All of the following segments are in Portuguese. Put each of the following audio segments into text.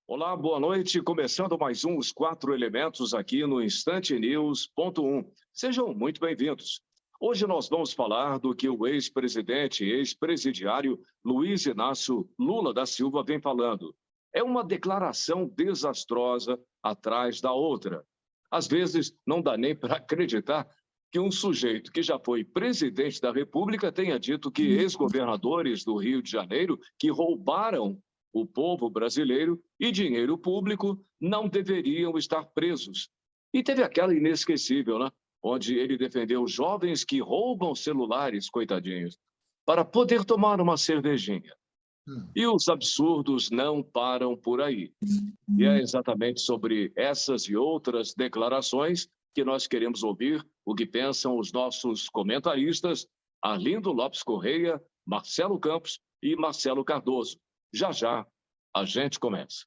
Olá, boa noite. Começando mais Os Quatro Elementos aqui no Instante News. Ponto 1. Sejam muito bem-vindos. Hoje nós vamos falar do que o ex-presidente e ex-presidiário Luiz Inácio Lula da Silva vem falando. É uma declaração desastrosa atrás da outra. Às vezes, não dá nem para acreditar que um sujeito que já foi presidente da República tenha dito que ex-governadores do Rio de Janeiro que roubaram o povo brasileiro e dinheiro público não deveriam estar presos. E teve aquela inesquecível, né? Onde ele defendeu jovens que roubam celulares, coitadinhos, para poder tomar uma cervejinha. Hum. E os absurdos não param por aí. E é exatamente sobre essas e outras declarações que nós queremos ouvir o que pensam os nossos comentaristas Arlindo Lopes Correia, Marcelo Campos e Marcelo Cardoso. Já já a gente começa.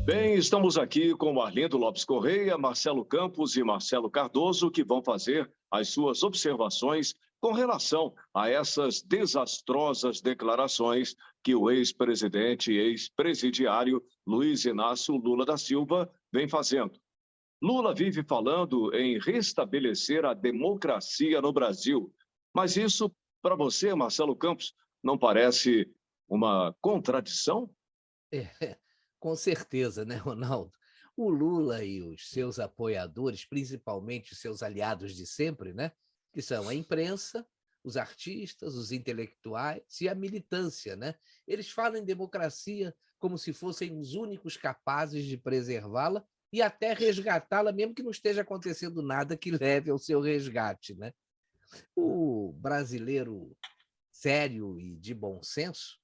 Bem, estamos aqui com Arlindo Lopes Correia, Marcelo Campos e Marcelo Cardoso, que vão fazer as suas observações com relação a essas desastrosas declarações que o ex-presidente e ex-presidiário Luiz Inácio Lula da Silva vem fazendo. Lula vive falando em restabelecer a democracia no Brasil, mas isso, para você, Marcelo Campos, não parece uma contradição? É, com certeza, né, Ronaldo? O Lula e os seus apoiadores, principalmente os seus aliados de sempre, né, que são a imprensa, os artistas, os intelectuais e a militância, né? Eles falam em democracia como se fossem os únicos capazes de preservá-la e até resgatá-la, mesmo que não esteja acontecendo nada que leve ao seu resgate, né? O brasileiro sério e de bom senso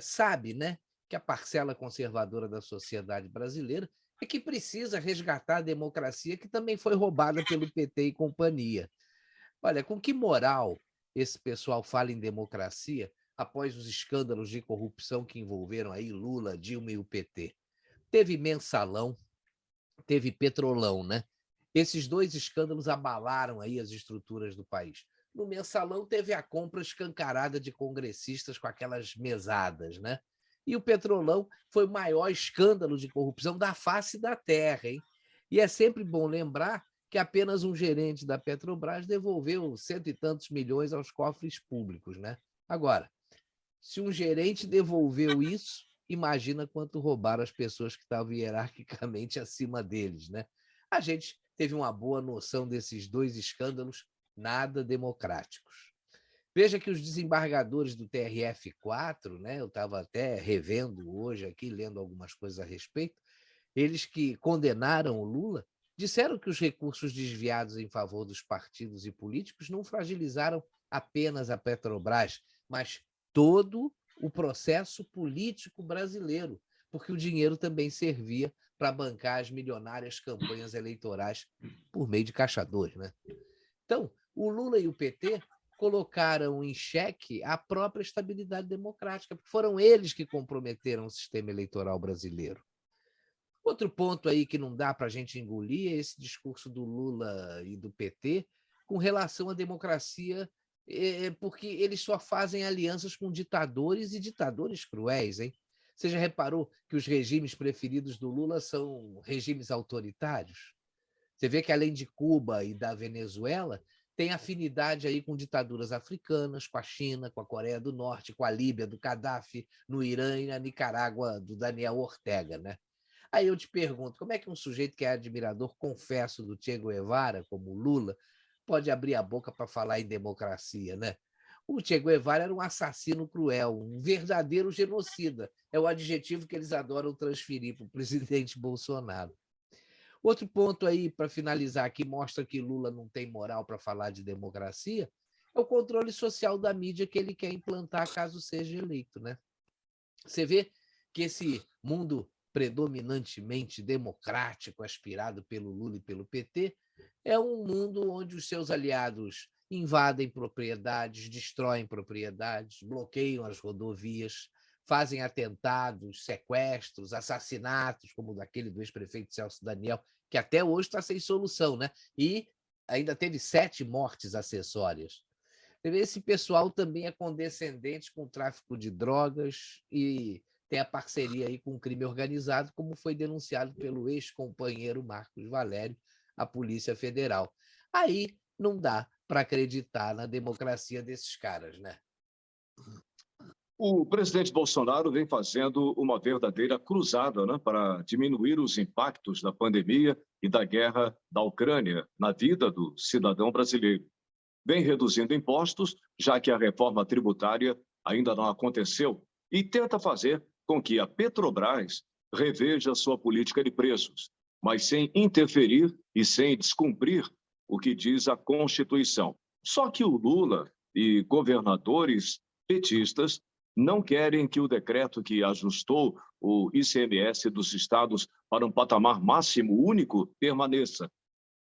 sabe, né, que a parcela conservadora da sociedade brasileira é que precisa resgatar a democracia que também foi roubada pelo PT e companhia. Olha, com que moral esse pessoal fala em democracia após os escândalos de corrupção que envolveram aí Lula, Dilma e o PT? Teve mensalão, teve petrolão, né? Esses dois escândalos abalaram aí as estruturas do país. No mensalão teve a compra escancarada de congressistas com aquelas mesadas, né? E o petrolão foi o maior escândalo de corrupção da face da terra, hein? E é sempre bom lembrar que apenas um gerente da Petrobras devolveu cento e tantos milhões aos cofres públicos, né? Agora, se um gerente devolveu isso, imagina quanto roubaram as pessoas que estavam hierarquicamente acima deles, né? A gente teve uma boa noção desses dois escândalos nada democráticos. Veja que os desembargadores do TRF4, né, eu estava até revendo hoje aqui, lendo algumas coisas a respeito, eles que condenaram o Lula, disseram que os recursos desviados em favor dos partidos e políticos não fragilizaram apenas a Petrobras, mas todo o processo político brasileiro, porque o dinheiro também servia para bancar as milionárias campanhas eleitorais por meio de caixa 2, né? Então, o Lula e o PT colocaram em xeque a própria estabilidade democrática, porque foram eles que comprometeram o sistema eleitoral brasileiro. Outro ponto aí que não dá para a gente engolir é esse discurso do Lula e do PT com relação à democracia, porque eles só fazem alianças com ditadores e ditadores cruéis, hein? Você já reparou que os regimes preferidos do Lula são regimes autoritários? Você vê que, além de Cuba e da Venezuela, tem afinidade aí com ditaduras africanas, com a China, com a Coreia do Norte, com a Líbia, do Gaddafi, no Irã e na Nicarágua, do Daniel Ortega, né? Aí eu te pergunto, como é que um sujeito que é admirador, confesso, do Che Guevara, como o Lula, pode abrir a boca para falar em democracia, né? O Che Guevara era um assassino cruel, um verdadeiro genocida. É o adjetivo que eles adoram transferir para o presidente Bolsonaro. Outro ponto aí, para finalizar, que mostra que Lula não tem moral para falar de democracia, é o controle social da mídia que ele quer implantar caso seja eleito, né? Você vê que esse mundo predominantemente democrático, aspirado pelo Lula e pelo PT, é um mundo onde os seus aliados invadem propriedades, destroem propriedades, bloqueiam as rodovias, fazem atentados, sequestros, assassinatos, como o daquele do ex-prefeito Celso Daniel, que até hoje está sem solução, né? E ainda teve 7 mortes acessórias. Esse pessoal também é condescendente com o tráfico de drogas e tem a parceria aí com o crime organizado, como foi denunciado pelo ex-companheiro Marcos Valério, à Polícia Federal. Aí não dá para acreditar na democracia desses caras, né? O presidente Bolsonaro vem fazendo uma verdadeira cruzada, né, para diminuir os impactos da pandemia e da guerra da Ucrânia na vida do cidadão brasileiro. Vem reduzindo impostos, já que a reforma tributária ainda não aconteceu, e tenta fazer com que a Petrobras reveja sua política de preços, mas sem interferir e sem descumprir o que diz a Constituição. Só que o Lula e governadores petistas não querem que o decreto que ajustou o ICMS dos estados para um patamar máximo único permaneça.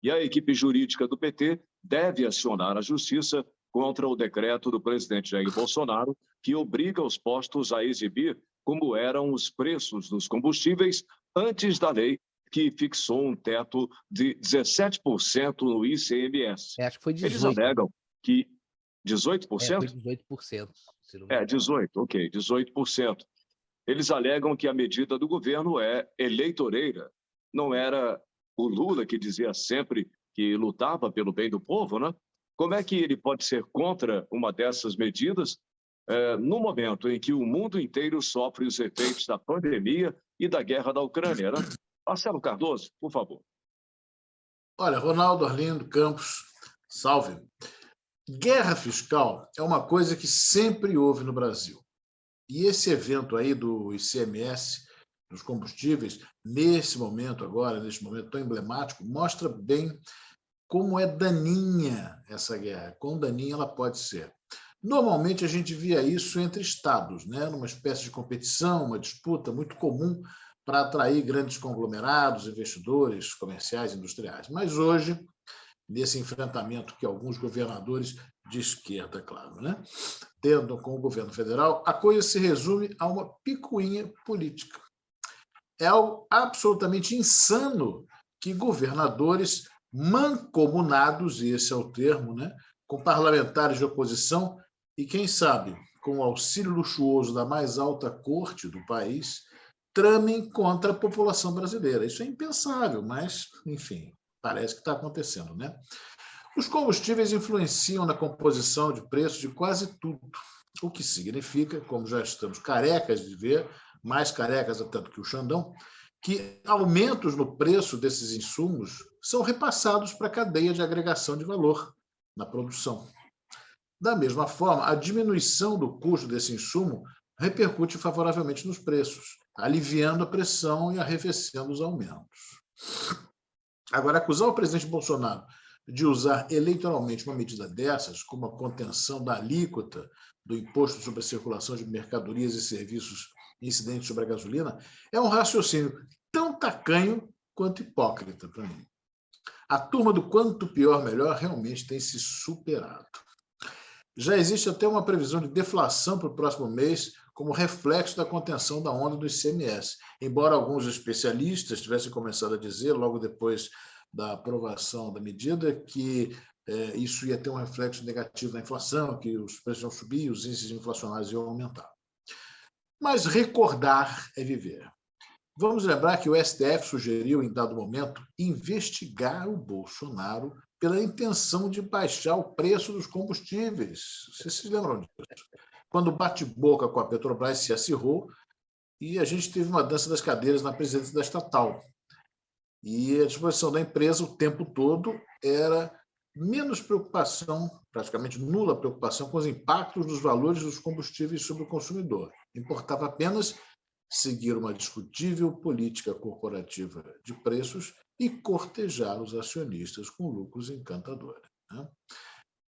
E a equipe jurídica do PT deve acionar a justiça contra o decreto do presidente Jair Bolsonaro, que obriga os postos a exibir como eram os preços dos combustíveis antes da lei que fixou um teto de 17% no ICMS. Acho que foi 18%. Eles alegam que 18%? Foi 18%. Se não me É, engano. 18%, ok, 18%. Eles alegam que a medida do governo é eleitoreira. Não era o Lula que dizia sempre que lutava pelo bem do povo, né? Como é que ele pode ser contra uma dessas medidas no momento em que o mundo inteiro sofre os efeitos da pandemia e da guerra da Ucrânia, né? Marcelo Cardoso, por favor. Olha, Ronaldo, Arlindo, Campos, salve. Guerra fiscal é uma coisa que sempre houve no Brasil. E esse evento aí do ICMS, dos combustíveis, nesse momento tão emblemático, mostra bem como é daninha essa guerra, quão daninha ela pode ser. Normalmente a gente via isso entre estados, né? Numa espécie de competição, uma disputa muito comum para atrair grandes conglomerados, investidores comerciais, industriais. Mas hoje, nesse enfrentamento que alguns governadores de esquerda, claro, né, tendo com o governo federal, a coisa se resume a uma picuinha política. É algo absolutamente insano que governadores mancomunados, e esse é o termo, né, com parlamentares de oposição e, quem sabe, com o auxílio luxuoso da mais alta corte do país, tramem contra a população brasileira. Isso é impensável, mas, enfim, parece que está acontecendo, né? Os combustíveis influenciam na composição de preços de quase tudo, o que significa, como já estamos carecas de ver, mais carecas até do que o Xandão, que aumentos no preço desses insumos são repassados para a cadeia de agregação de valor na produção. Da mesma forma, a diminuição do custo desse insumo repercute favoravelmente nos preços, aliviando a pressão e arrefecendo os aumentos. Agora, acusar o presidente Bolsonaro de usar eleitoralmente uma medida dessas, como a contenção da alíquota do imposto sobre a circulação de mercadorias e serviços incidentes sobre a gasolina, é um raciocínio tão tacanho quanto hipócrita para mim. A turma do quanto pior, melhor realmente tem se superado. Já existe até uma previsão de deflação para o próximo mês como reflexo da contenção da onda do ICMS, embora alguns especialistas tivessem começado a dizer, logo depois da aprovação da medida, que isso ia ter um reflexo negativo na inflação, que os preços iam subir, os índices inflacionários iam aumentar. Mas recordar é viver. Vamos lembrar que o STF sugeriu, em dado momento, investigar o Bolsonaro pela intenção de baixar o preço dos combustíveis. Vocês se lembram disso? Quando o bate-boca com a Petrobras se acirrou e a gente teve uma dança das cadeiras na presidência da estatal. E a disposição da empresa o tempo todo era menos preocupação, praticamente nula preocupação com os impactos dos valores dos combustíveis sobre o consumidor. Importava apenas seguir uma discutível política corporativa de preços e cortejar os acionistas com lucros encantadores, né?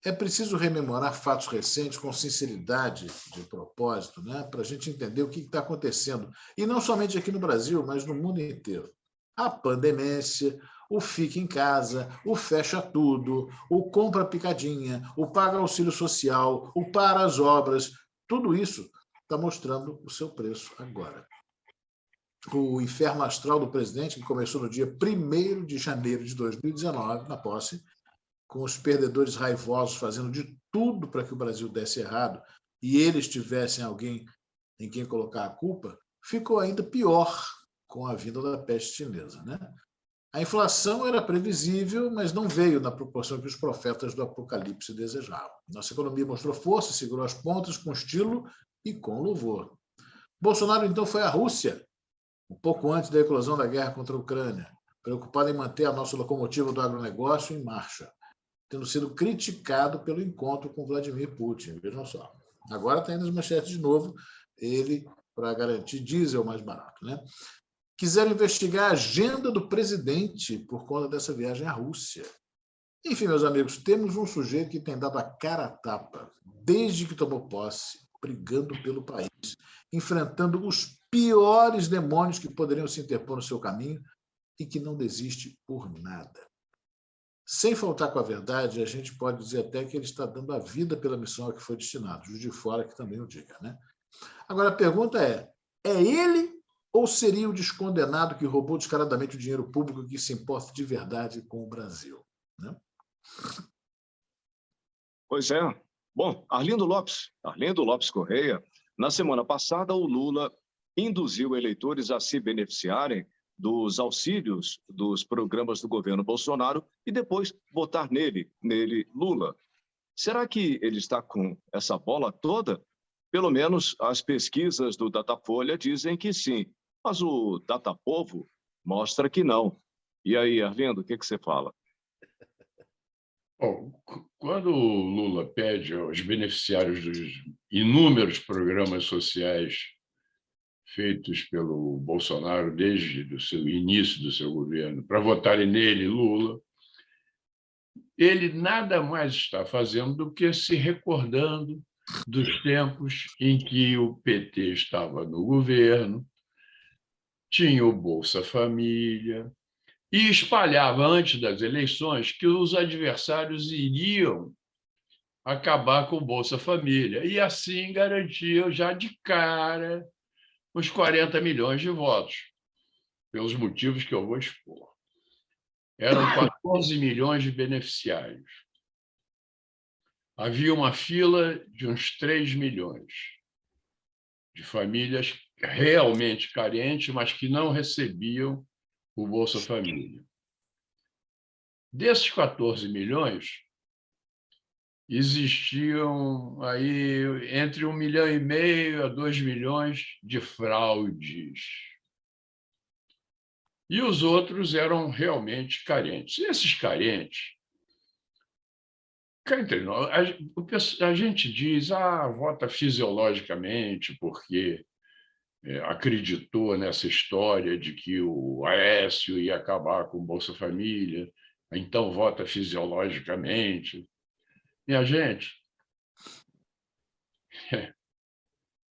É preciso rememorar fatos recentes com sinceridade de propósito, né, para a gente entender o que está acontecendo. E não somente aqui no Brasil, mas no mundo inteiro. A pandemia, o fica em casa, o fecha tudo, o compra picadinha, o paga auxílio social, o para as obras, tudo isso está mostrando o seu preço agora. O inferno astral do presidente, que começou no dia 1º de janeiro de 2019, na posse, com os perdedores raivosos fazendo de tudo para que o Brasil desse errado e eles tivessem alguém em quem colocar a culpa, ficou ainda pior com a vinda da peste chinesa, né? A inflação era previsível, mas não veio na proporção que os profetas do Apocalipse desejavam. Nossa economia mostrou força, segurou as pontas com estilo e com louvor. Bolsonaro, então, foi à Rússia, um pouco antes da eclosão da guerra contra a Ucrânia, preocupado em manter a nossa locomotiva do agronegócio em marcha, tendo sido criticado pelo encontro com Vladimir Putin. Vejam só. Agora está indo nas manchetes de novo, ele para garantir diesel mais barato, né? Quiseram investigar a agenda do presidente por conta dessa viagem à Rússia. Enfim, meus amigos, temos um sujeito que tem dado a cara a tapa desde que tomou posse, brigando pelo país, enfrentando os piores demônios que poderiam se interpor no seu caminho e que não desiste por nada. Sem faltar com a verdade, a gente pode dizer até que ele está dando a vida pela missão a que foi destinado. Os de fora que também o diga, né? Agora, a pergunta é ele ou seria o descondenado que roubou descaradamente o dinheiro público que se importa de verdade com o Brasil, né? Pois é. Bom, Arlindo Lopes Correia, na semana passada, o Lula induziu eleitores a se beneficiarem dos auxílios dos programas do governo Bolsonaro e depois votar nele, Lula. Será que ele está com essa bola toda? Pelo menos as pesquisas do Datafolha dizem que sim, mas o Datapovo mostra que não. E aí, Arlindo, o que você fala? Bom, quando o Lula pede aos beneficiários dos inúmeros programas sociais feitos pelo Bolsonaro desde o seu início do seu governo, para votarem nele, Lula, ele nada mais está fazendo do que se recordando dos tempos em que o PT estava no governo, tinha o Bolsa Família, e espalhava antes das eleições que os adversários iriam acabar com o Bolsa Família, e assim garantiam já de cara os 40 milhões de votos, pelos motivos que eu vou expor. Eram 14 milhões de beneficiários. Havia uma fila de uns 3 milhões de famílias realmente carentes, mas que não recebiam o Bolsa Família. Desses 14 milhões, existiam aí entre 1,5 milhão a 2 milhões de fraudes. E os outros eram realmente carentes. E esses carentes, cá entre nós, a gente diz, vota fisiologicamente, porque acreditou nessa história de que o Aécio ia acabar com o Bolsa Família, então vota fisiologicamente. Minha gente,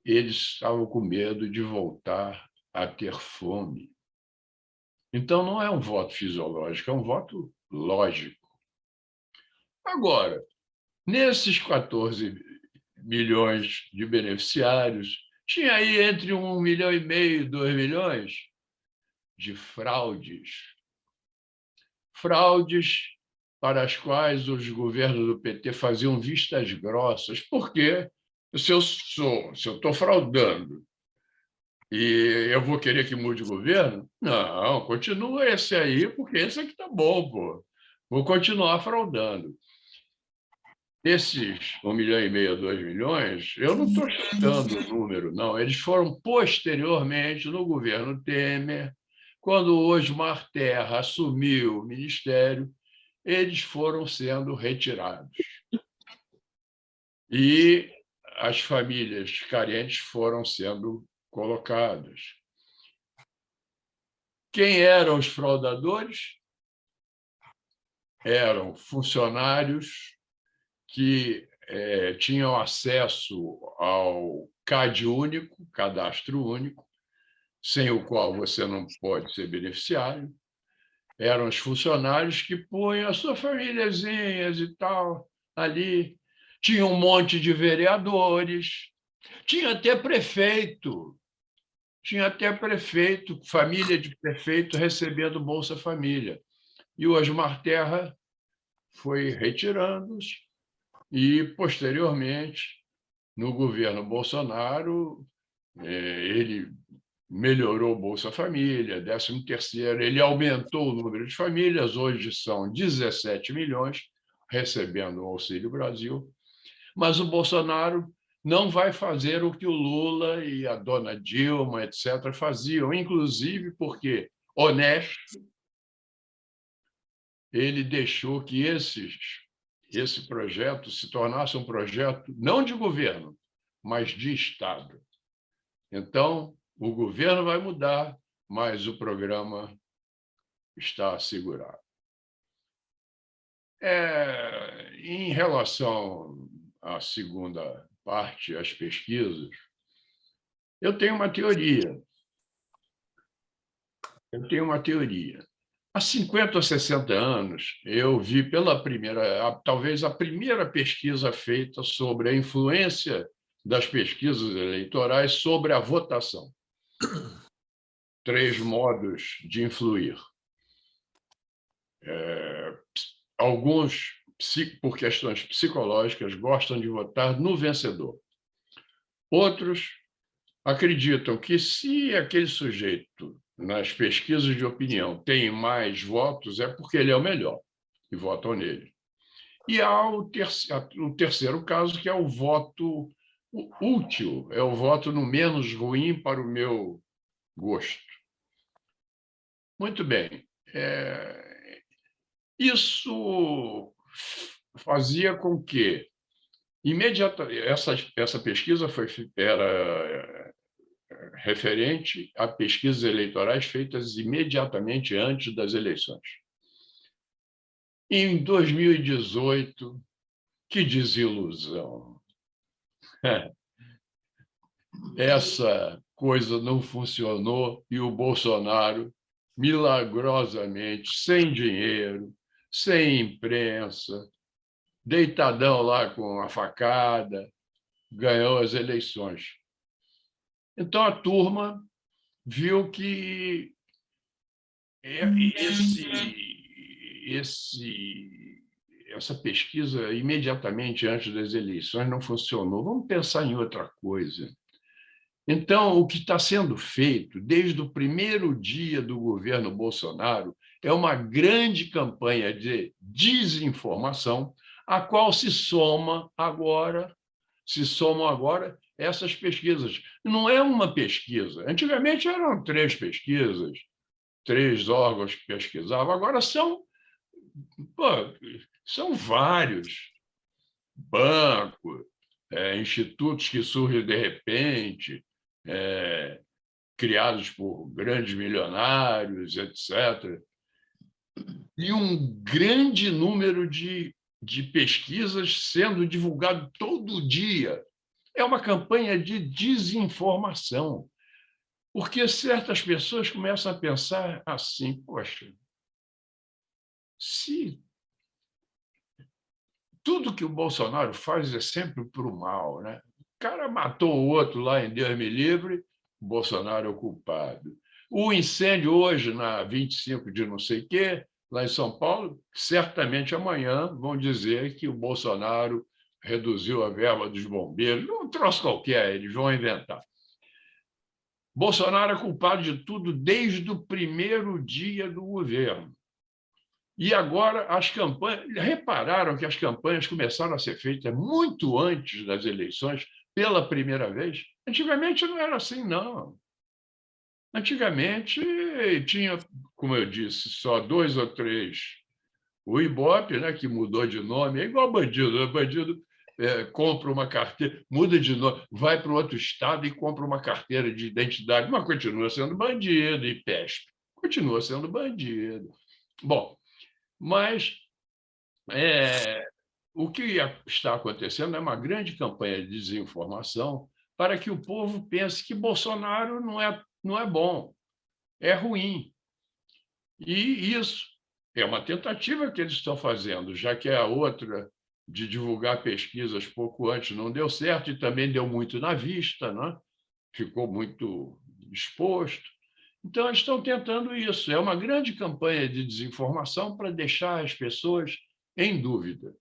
eles estavam com medo de voltar a ter fome. Então, não é um voto fisiológico, é um voto lógico. Agora, nesses 14 milhões de beneficiários, tinha aí entre 1,5 milhão e 2 milhões de fraudes. Fraudes para as quais os governos do PT faziam vistas grossas. Por quê? Se eu estou fraudando e eu vou querer que mude o governo? Não, continua esse aí, porque esse aqui está bom, pô. Vou continuar fraudando. Esses 1,5 milhão, 2 milhões, eu não estou chutando o número, não. Eles foram posteriormente, no governo Temer, quando o Osmar Terra assumiu o ministério, eles foram sendo retirados. E as famílias carentes foram sendo colocadas. Quem eram os fraudadores? Eram funcionários que tinham acesso ao CAD único, cadastro único, sem o qual você não pode ser beneficiário. Eram os funcionários que punham as suas famíliazinhas e tal ali. Tinha um monte de vereadores, tinha até prefeito, família de prefeito recebendo Bolsa Família. E o Osmar Terra foi retirando-os e, posteriormente, no governo Bolsonaro, ele melhorou o Bolsa Família, 13º, ele aumentou o número de famílias, hoje são 17 milhões recebendo o Auxílio Brasil, mas o Bolsonaro não vai fazer o que o Lula e a dona Dilma, etc., faziam, inclusive porque, honesto, ele deixou que esse projeto se tornasse um projeto não de governo, mas de Estado. Então, o governo vai mudar, mas o programa está assegurado. Em relação à segunda parte, as pesquisas, eu tenho uma teoria. Há 50 ou 60 anos, eu vi talvez a primeira pesquisa feita sobre a influência das pesquisas eleitorais sobre a votação. 3 modos de influir. Alguns, por questões psicológicas, gostam de votar no vencedor. Outros acreditam que, se aquele sujeito, nas pesquisas de opinião, tem mais votos, é porque ele é o melhor, e votam nele. E há o terceiro caso, que é o voto útil, é o voto no menos ruim para o meu gosto. Muito bem. Isso fazia com que, essa pesquisa era referente a pesquisas eleitorais feitas imediatamente antes das eleições. Em 2018, que desilusão! Essa coisa não funcionou e o Bolsonaro, milagrosamente, sem dinheiro, sem imprensa, deitadão lá com a facada, ganhou as eleições. Então, a turma viu que essa pesquisa, imediatamente antes das eleições, não funcionou. Vamos pensar em outra coisa. Então, o que está sendo feito desde o primeiro dia do governo Bolsonaro é uma grande campanha de desinformação, a qual se somam agora essas pesquisas. Não é uma pesquisa. Antigamente eram 3 pesquisas, 3 órgãos que pesquisavam. Agora são vários bancos, institutos que surgem de repente, criados por grandes milionários, etc. E um grande número de pesquisas sendo divulgado todo dia. É uma campanha de desinformação, porque certas pessoas começam a pensar assim: poxa, se tudo que o Bolsonaro faz é sempre para o mal, né? O cara matou o outro lá em Deus me livre, o Bolsonaro é o culpado. O incêndio hoje, na 25 de não sei o quê, lá em São Paulo, certamente amanhã vão dizer que o Bolsonaro reduziu a verba dos bombeiros. Um troço qualquer, eles vão inventar. Bolsonaro é culpado de tudo desde o primeiro dia do governo. E agora as campanhas... Repararam que as campanhas começaram a ser feitas muito antes das eleições, pela primeira vez? Antigamente não era assim, não. Antigamente tinha, como eu disse, só 2 ou 3. O Ibope, né, que mudou de nome, é igual bandido. Bandido compra uma carteira, muda de nome, vai para outro estado e compra uma carteira de identidade, mas continua sendo bandido e PESP. continua sendo bandido. Bom, mas o que está acontecendo é uma grande campanha de desinformação para que o povo pense que Bolsonaro não é bom, é ruim. E isso é uma tentativa que eles estão fazendo, já que a outra de divulgar pesquisas pouco antes não deu certo e também deu muito na vista, né? Ficou muito exposto. Então, eles estão tentando isso. É uma grande campanha de desinformação para deixar as pessoas em dúvida.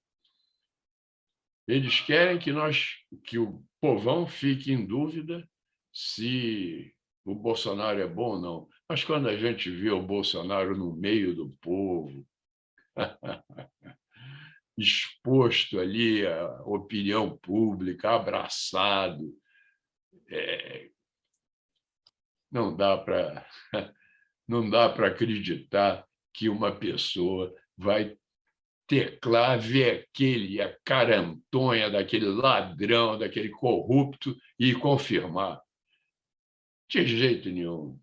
Eles querem que o povão fique em dúvida se o Bolsonaro é bom ou não. Mas quando a gente vê o Bolsonaro no meio do povo, exposto ali à opinião pública, abraçado, não dá para acreditar que uma pessoa vai teclar, ver a carantonha daquele ladrão, daquele corrupto e confirmar. De jeito nenhum.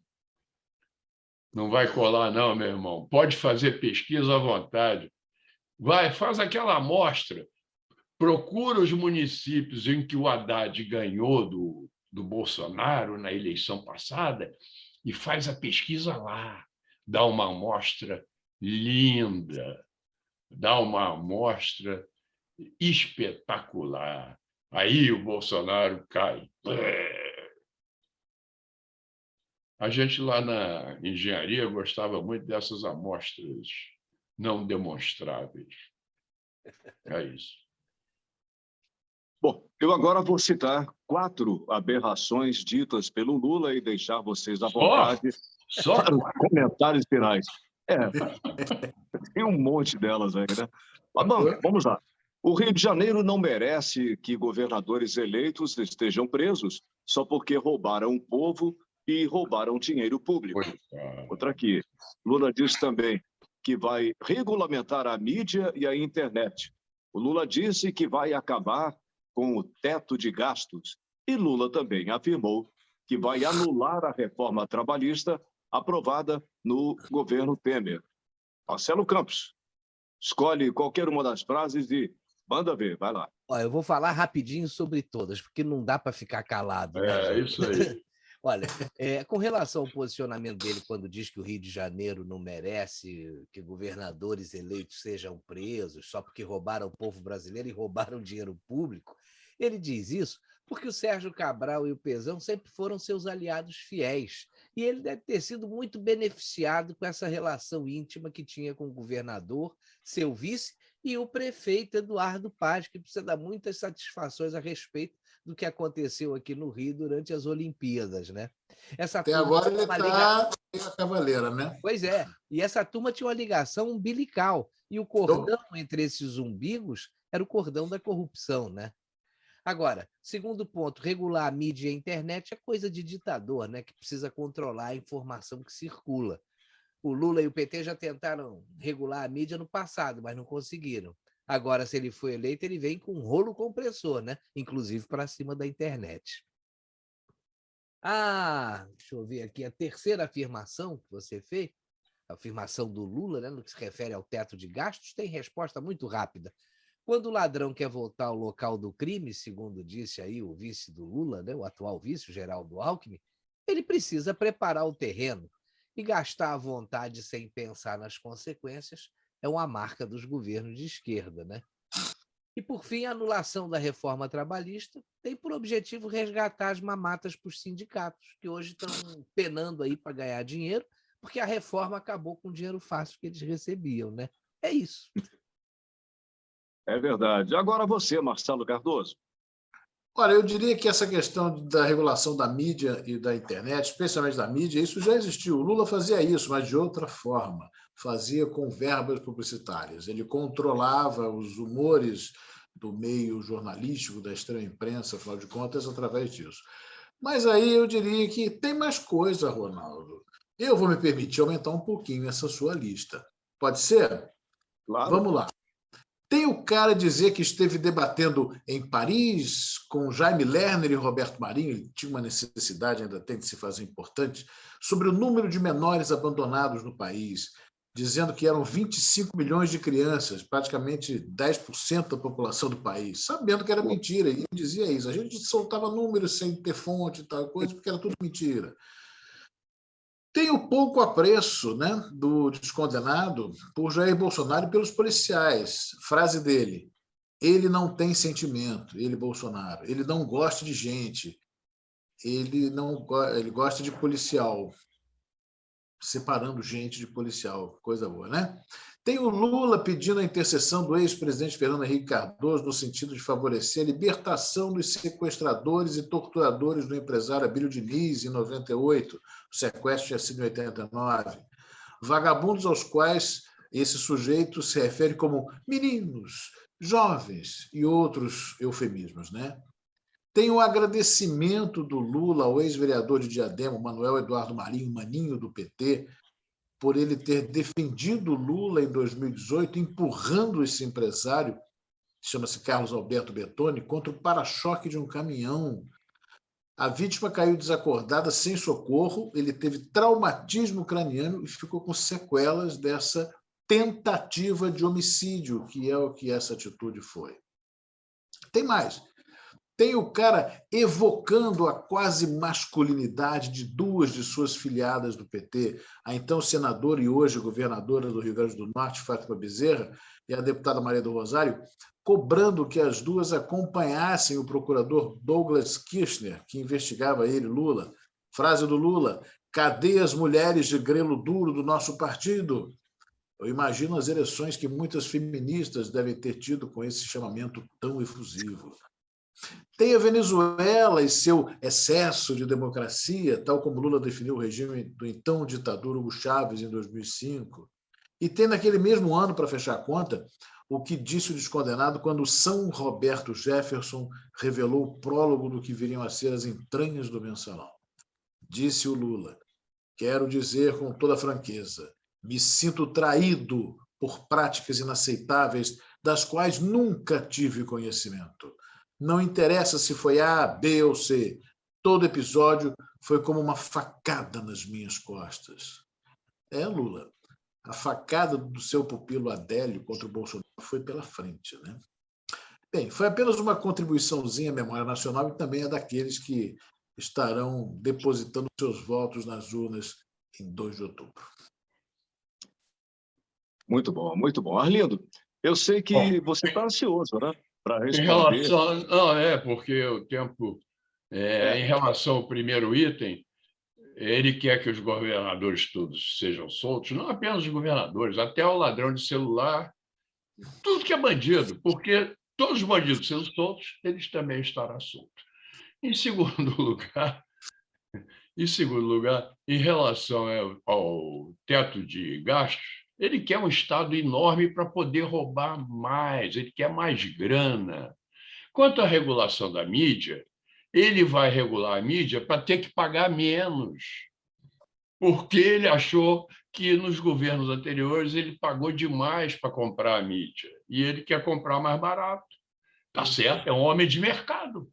Não vai colar, não, meu irmão. Pode fazer pesquisa à vontade. Faz aquela amostra. Procura os municípios em que o Haddad ganhou do Bolsonaro na eleição passada e faz a pesquisa lá. Dá uma amostra linda, dá uma amostra espetacular. Aí o Bolsonaro cai. A gente lá na engenharia gostava muito dessas amostras não demonstráveis. É isso. Bom, eu agora vou citar 4 aberrações ditas pelo Lula e deixar vocês à vontade para os comentários finais. Tem um monte delas aí, né? Mas, bom, vamos lá. O Rio de Janeiro não merece que governadores eleitos estejam presos só porque roubaram o povo e roubaram dinheiro público. Outra aqui. Lula diz também que vai regulamentar a mídia e a internet. O Lula disse que vai acabar com o teto de gastos. E Lula também afirmou que vai anular a reforma trabalhista aprovada no governo Temer. Marcelo Campos, escolhe qualquer uma das frases e manda ver, vai lá. Eu vou falar rapidinho sobre todas, porque não dá para ficar calado. Né, isso aí. Olha, com relação ao posicionamento dele quando diz que o Rio de Janeiro não merece que governadores eleitos sejam presos só porque roubaram o povo brasileiro e roubaram dinheiro público, ele diz isso porque o Sérgio Cabral e o Pezão sempre foram seus aliados fiéis. E ele deve ter sido muito beneficiado com essa relação íntima que tinha com o governador, seu vice, e o prefeito Eduardo Paz, que precisa dar muitas satisfações a respeito do que aconteceu aqui no Rio durante as Olimpíadas, né? Até agora ele está a cavaleira, né? Pois é, e essa turma tinha uma ligação umbilical, e o cordão entre esses umbigos era o cordão da corrupção, né? Agora, segundo ponto, regular a mídia e a internet é coisa de ditador, né? Que precisa controlar a informação que circula. O Lula e o PT já tentaram regular a mídia no passado, mas não conseguiram. Agora, se ele for eleito, ele vem com um rolo compressor, né? Inclusive para cima da internet. Deixa eu ver aqui, a terceira afirmação que você fez, a afirmação do Lula, né, no que se refere ao teto de gastos, tem resposta muito rápida. Quando o ladrão quer voltar ao local do crime, segundo disse aí o vice do Lula, né, o atual vice, o Geraldo Alckmin, ele precisa preparar o terreno. E gastar à vontade sem pensar nas consequências é uma marca dos governos de esquerda, né? E, por fim, a anulação da reforma trabalhista tem por objetivo resgatar as mamatas para os sindicatos, que hoje estão penando aí para ganhar dinheiro, porque a reforma acabou com o dinheiro fácil que eles recebiam, né? É isso. É verdade. Agora você, Marcelo Cardoso. Olha, eu diria que essa questão da regulação da mídia e da internet, especialmente da mídia, isso já existiu. O Lula fazia isso, mas de outra forma. Fazia com verbas publicitárias. Ele controlava os humores do meio jornalístico, da extrema imprensa, afinal de contas, através disso. Mas aí eu diria que tem mais coisa, Ronaldo. Eu vou me permitir aumentar um pouquinho essa sua lista. Pode ser? Claro. Vamos lá. Tem o cara dizer que esteve debatendo em Paris com Jaime Lerner e Roberto Marinho, ele tinha uma necessidade, ainda tem de se fazer importante, sobre o número de menores abandonados no país, dizendo que eram 25 milhões de crianças, praticamente 10% da população do país, sabendo que era mentira. E ele dizia isso. A gente soltava números sem ter fonte e tal coisa, porque era tudo mentira. Tem o pouco apreço, né, do descondenado por Jair Bolsonaro e pelos policiais. Frase dele: ele não tem sentimento, ele, Bolsonaro. Ele não gosta de gente. Ele gosta de policial. Separando gente de policial. Coisa boa, né? Tem o Lula pedindo a intercessão do ex-presidente Fernando Henrique Cardoso no sentido de favorecer a libertação dos sequestradores e torturadores do empresário Abílio Diniz, em 98. O sequestro tinha sido em 89. Vagabundos aos quais esse sujeito se refere como meninos, jovens e outros eufemismos, né? Tem o agradecimento do Lula ao ex-vereador de Diadema, Manuel Eduardo Marinho, Maninho, do PT, por ele ter defendido Lula em 2018, empurrando esse empresário, chama-se Carlos Alberto Bertoni, contra o para-choque de um caminhão. A vítima caiu desacordada, sem socorro, ele teve traumatismo craniano e ficou com sequelas dessa tentativa de homicídio, que é o que essa atitude foi. Tem mais. Tem o cara evocando a quase masculinidade de duas de suas filiadas do PT, a então senadora e hoje governadora do Rio Grande do Norte, Fátima Bezerra, e a deputada Maria do Rosário, cobrando que as duas acompanhassem o procurador Douglas Kirchner, que investigava ele, Lula. Frase do Lula: cadê as mulheres de grelo duro do nosso partido? Eu imagino as ereções que muitas feministas devem ter tido com esse chamamento tão efusivo. Tem a Venezuela e seu excesso de democracia, tal como Lula definiu o regime do então ditador Hugo Chávez em 2005. E tem naquele mesmo ano, para fechar a conta, o que disse o descondenado quando São Roberto Jefferson revelou o prólogo do que viriam a ser as entranhas do Mensalão. Disse o Lula: quero dizer com toda franqueza, me sinto traído por práticas inaceitáveis das quais nunca tive conhecimento. Não interessa se foi A, B ou C. Todo episódio foi como uma facada nas minhas costas. Lula, a facada do seu pupilo Adélio contra o Bolsonaro foi pela frente, né? Bem, foi apenas uma contribuiçãozinha à memória nacional e também a daqueles que estarão depositando seus votos nas urnas em 2 de outubro. Muito bom, muito bom. Arlindo, eu sei que você está ansioso, né? Para responder. Não, porque o tempo, em relação ao primeiro item, ele quer que os governadores todos sejam soltos, não apenas os governadores, até o ladrão de celular, tudo que é bandido, porque todos os bandidos sendo soltos, eles também estarão soltos. Em segundo lugar, em relação ao teto de gastos, ele quer um Estado enorme para poder roubar mais, ele quer mais grana. Quanto à regulação da mídia, ele vai regular a mídia para ter que pagar menos, porque ele achou que nos governos anteriores ele pagou demais para comprar a mídia, e ele quer comprar mais barato. Tá certo, é um homem de mercado.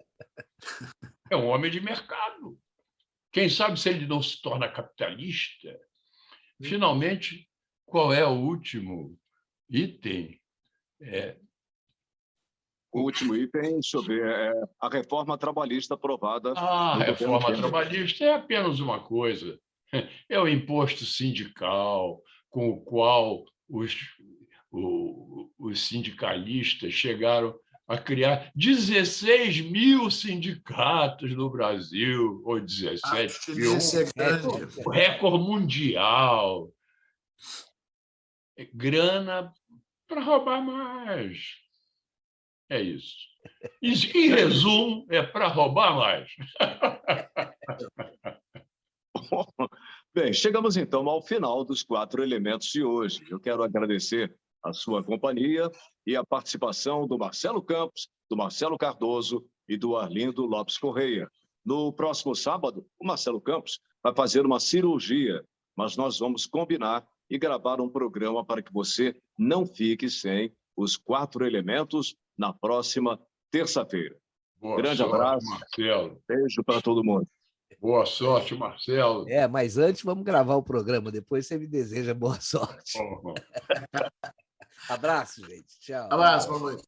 É um homem de mercado. Quem sabe se ele não se torna capitalista? Finalmente, qual é o último item? O último item, deixa eu ver, é a reforma trabalhista aprovada. A reforma trabalhista é apenas uma coisa. É o imposto sindical com o qual os sindicalistas chegaram a criar 16 mil sindicatos no Brasil, ou 17 mil, o recorde mundial. Grana para roubar mais. É isso. Em resumo, é para roubar mais. Bem, chegamos então ao final dos 4 elementos de hoje. Eu quero agradecer a sua companhia e a participação do Marcelo Campos, do Marcelo Cardoso e do Arlindo Lopes Correia. No próximo sábado, o Marcelo Campos vai fazer uma cirurgia, mas nós vamos combinar e gravar um programa para que você não fique sem Os 4 elementos, na próxima terça-feira. Grande sorte, abraço. Marcelo. Beijo para todo mundo. Boa sorte, Marcelo. Mas antes vamos gravar o programa, depois você me deseja boa sorte. Uhum. Abraço, gente. Tchau. Abraço, boa noite.